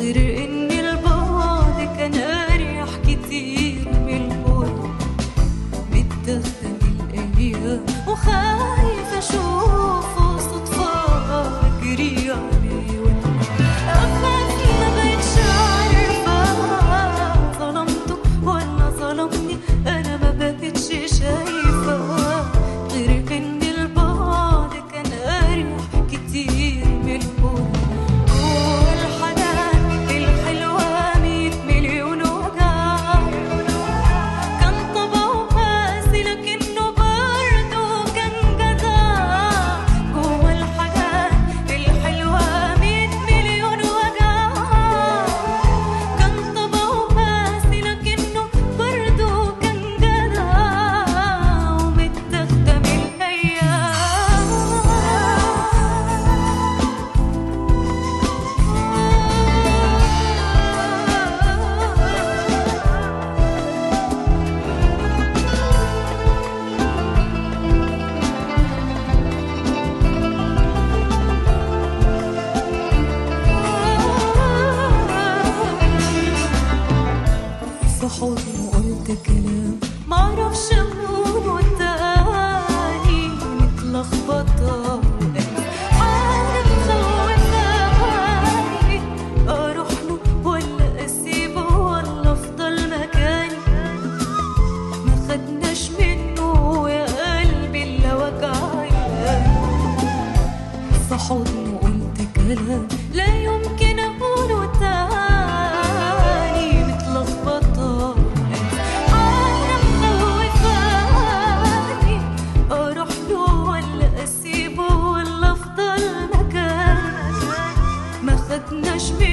غير ان البعد كان اريح كتير من البعد. متدخل الايام وخايفه اشوفه صدفه اجري عليه اخاف ما بقتش عارفه ظلمته ولا ظلمني، انا ما بقتش شايفه غير ان البعد كان اريح كتير من البعد. حضن قلت كلام معرفش اقوله تاني، متلخبطه حاجه مخوفاني، اروح له ولا اسيبه ولا افضل مكاني. ما خدناش منه يا قلبي الا وجعي، في حضن قلت كلام لا يمكن اقوله تاني، متلخبطه نشمي